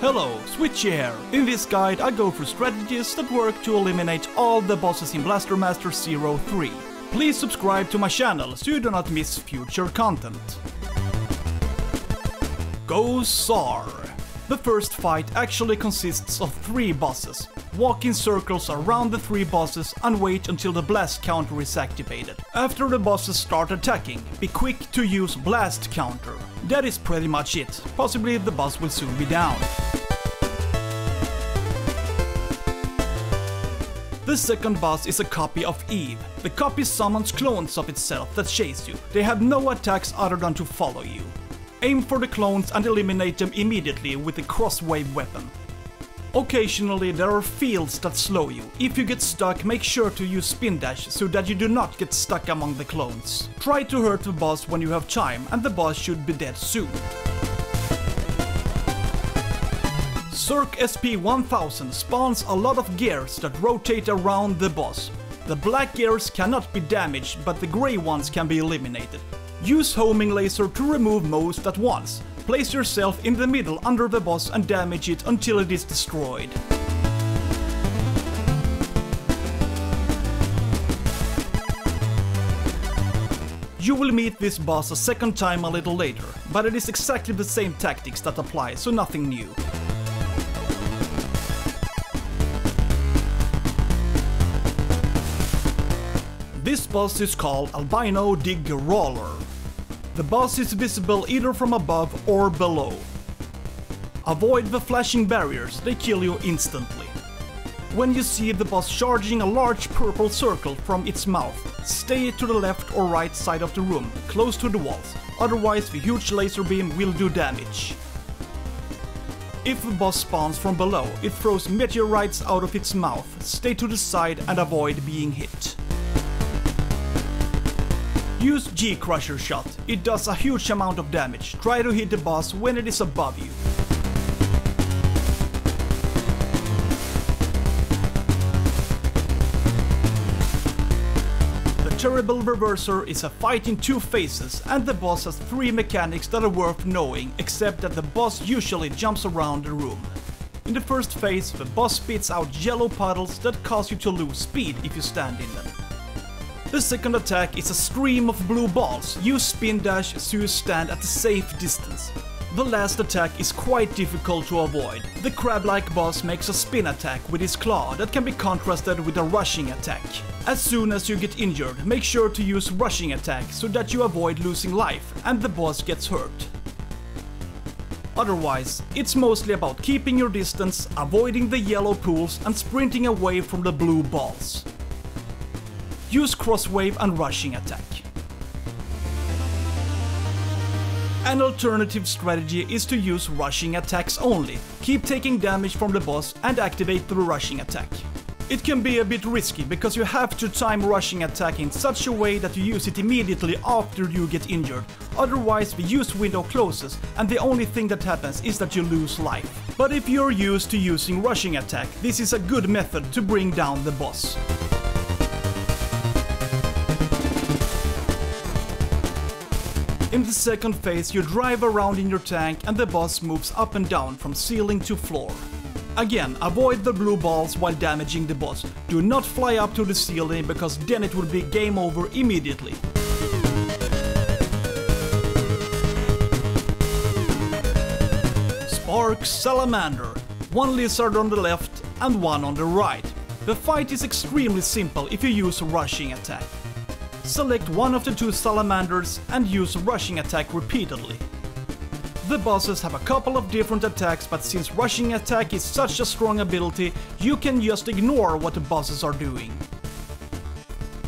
Hello, Switch here! In this guide I go through strategies that work to eliminate all the bosses in Blaster Master 03. Please subscribe to my channel so you do not miss future content. Goez R. The first fight actually consists of 3 bosses. Walk in circles around the 3 bosses and wait until the blast counter is activated. After the bosses start attacking, be quick to use blast counter. That is pretty much it. Possibly the boss will soon be down. The second boss is a copy of Eve. The copy summons clones of itself that chase you. They have no attacks other than to follow you. Aim for the clones and eliminate them immediately with the crosswave weapon. Occasionally there are fields that slow you. If you get stuck, make sure to use spin dash so that you do not get stuck among the clones. Try to hurt the boss when you have time, and the boss should be dead soon. CIRQ SP1000 spawns a lot of gears that rotate around the boss. The black gears cannot be damaged, but the grey ones can be eliminated. Use homing laser to remove most at once. Place yourself in the middle under the boss and damage it until it is destroyed. You will meet this boss a second time a little later, but it is exactly the same tactics that apply, so nothing new. This boss is called Albino Dig-Rawler. The boss is visible either from above or below. Avoid the flashing barriers, they kill you instantly. When you see the boss charging a large purple circle from its mouth, stay to the left or right side of the room, close to the walls, otherwise the huge laser beam will do damage. If the boss spawns from below, it throws meteorites out of its mouth, stay to the side and avoid being hit. Use G-Crusher shot, it does a huge amount of damage. Try to hit the boss when it is above you. The Terrible Reverser is a fight in 2 phases, and the boss has 3 mechanics that are worth knowing, except that the boss usually jumps around the room. In the first phase, the boss spits out yellow puddles that cause you to lose speed if you stand in them. The second attack is a stream of blue balls. Use spin dash so you stand at a safe distance. The last attack is quite difficult to avoid. The crab-like boss makes a spin attack with his claw that can be contrasted with a rushing attack. As soon as you get injured, make sure to use rushing attack so that you avoid losing life and the boss gets hurt. Otherwise, it's mostly about keeping your distance, avoiding the yellow pools and sprinting away from the blue balls. Use crosswave and rushing attack. An alternative strategy is to use rushing attacks only. Keep taking damage from the boss and activate the rushing attack. It can be a bit risky because you have to time rushing attack in such a way that you use it immediately after you get injured. Otherwise the use window closes and the only thing that happens is that you lose life. But if you're used to using rushing attack, this is a good method to bring down the boss. In the second phase, you drive around in your tank and the boss moves up and down from ceiling to floor. Again, avoid the blue balls while damaging the boss. Do not fly up to the ceiling because then it will be game over immediately. Spark Salamander. 1 lizard on the left and 1 on the right. The fight is extremely simple if you use rushing attack. Select one of the 2 salamanders and use rushing attack repeatedly. The bosses have a couple of different attacks, but since rushing attack is such a strong ability, you can just ignore what the bosses are doing.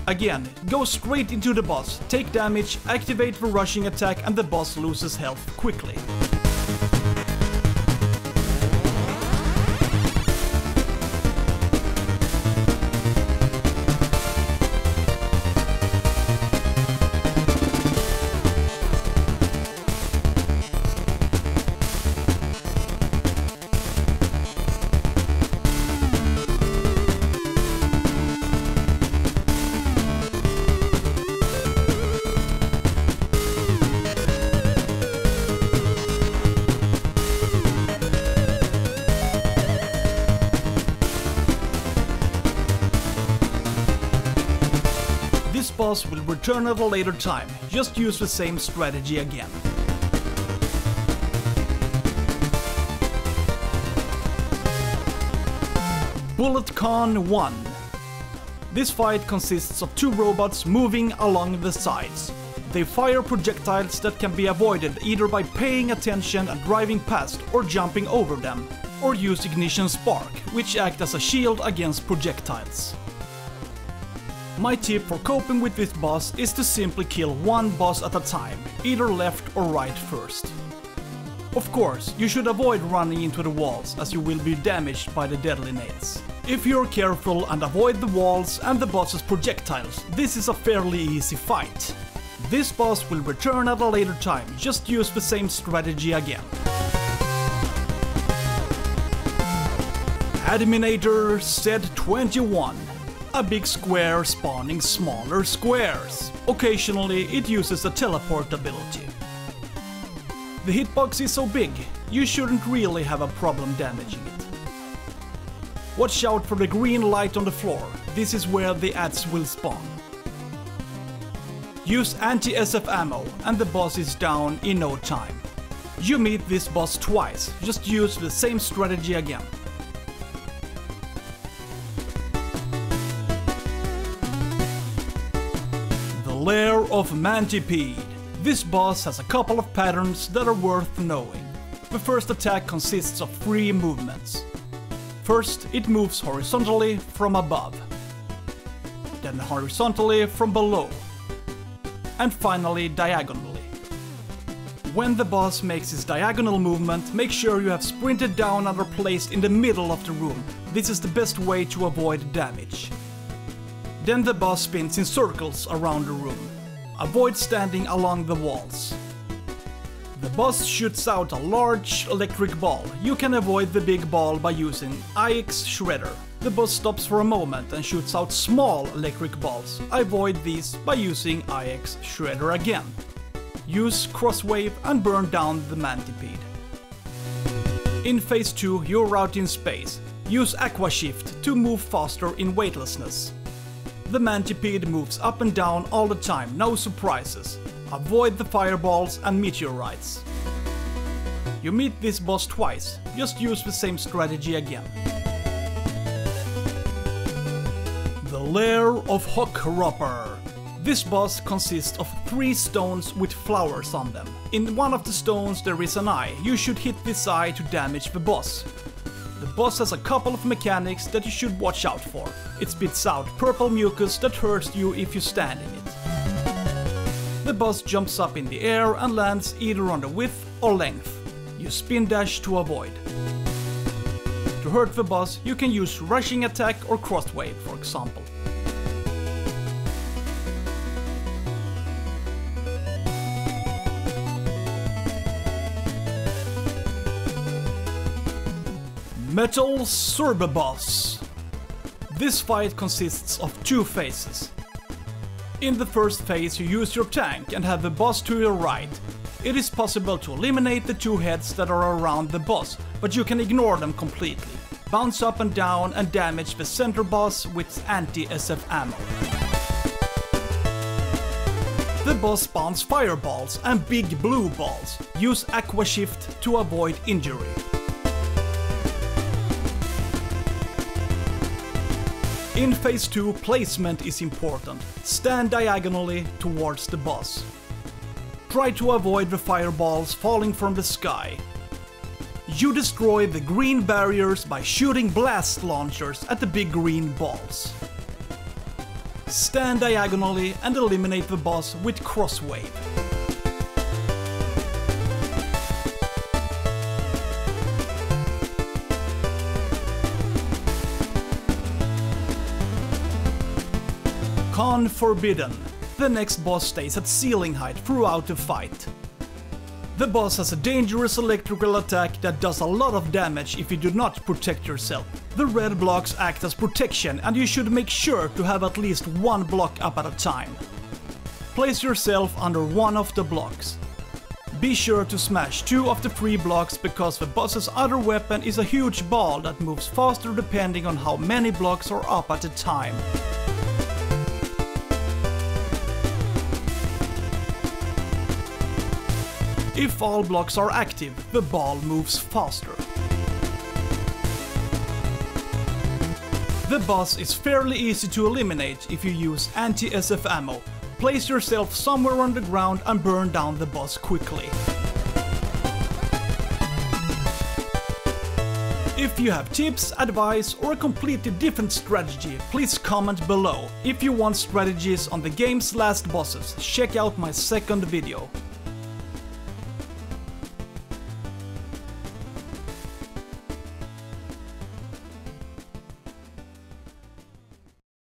Again, go straight into the boss, take damage, activate the rushing attack and the boss loses health quickly. boss will return at a later time, just use the same strategy again. Bullet Kahn 1. This fight consists of two robots moving along the sides. They fire projectiles that can be avoided either by paying attention and driving past or jumping over them, or use ignition spark, which act as a shield against projectiles. My tip for coping with this boss is to simply kill one boss at a time, either left or right first. Of course, you should avoid running into the walls, as you will be damaged by the deadly nails. If you're careful and avoid the walls and the boss's projectiles, this is a fairly easy fight. This boss will return at a later time, just use the same strategy again. Adminator Z-21. A big square spawning smaller squares. Occasionally it uses a teleport ability. The hitbox is so big, you shouldn't really have a problem damaging it. Watch out for the green light on the floor, this is where the ads will spawn. Use anti-SF ammo and the boss is down in no time. You meet this boss twice, just use the same strategy again. The Lair of Mantipede. This boss has a couple of patterns that are worth knowing. The first attack consists of 3 movements. First, it moves horizontally from above, then horizontally from below, and finally diagonally. When the boss makes his diagonal movement, make sure you have sprinted down and are placed in the middle of the room. This is the best way to avoid damage. Then the boss spins in circles around the room. Avoid standing along the walls. The boss shoots out a large electric ball. You can avoid the big ball by using IX Shredder. The boss stops for a moment and shoots out small electric balls. Avoid these by using IX Shredder again. Use Crosswave and burn down the Mantipede. In phase 2 you're out in space. Use Aqua Shift to move faster in weightlessness. The Mantipede moves up and down all the time, no surprises. Avoid the fireballs and meteorites. You meet this boss twice, just use the same strategy again. The Lair of Hock Ropper. This boss consists of 3 stones with flowers on them. In one of the stones there is an eye. You should hit this eye to damage the boss. The boss has a couple of mechanics that you should watch out for. It spits out purple mucus that hurts you if you stand in it. The boss jumps up in the air and lands either on the width or length. You spin dash to avoid. To hurt the boss, you can use rushing attack or crosswave, for example. Metal Cerbeboss. This fight consists of 2 phases. In the first phase you use your tank and have the boss to your right. It is possible to eliminate the 2 heads that are around the boss, but you can ignore them completely. Bounce up and down and damage the center boss with anti-SF ammo. The boss spawns fireballs and big blue balls. Use Aqua Shift to avoid injury. In phase 2, placement is important. Stand diagonally towards the boss. Try to avoid the fireballs falling from the sky. You destroy the green barriers by shooting blast launchers at the big green balls. Stand diagonally and eliminate the boss with Crosswave. Kahn Forbidden. The next boss stays at ceiling height throughout the fight. The boss has a dangerous electrical attack that does a lot of damage if you do not protect yourself. The red blocks act as protection and you should make sure to have at least 1 block up at a time. Place yourself under one of the blocks. Be sure to smash 2 of the 3 blocks because the boss's other weapon is a huge ball that moves faster depending on how many blocks are up at a time. If all blocks are active, the ball moves faster. The boss is fairly easy to eliminate if you use anti-SF ammo. Place yourself somewhere on the ground and burn down the boss quickly. If you have tips, advice or a completely different strategy, please comment below. If you want strategies on the game's last bosses, check out my second video.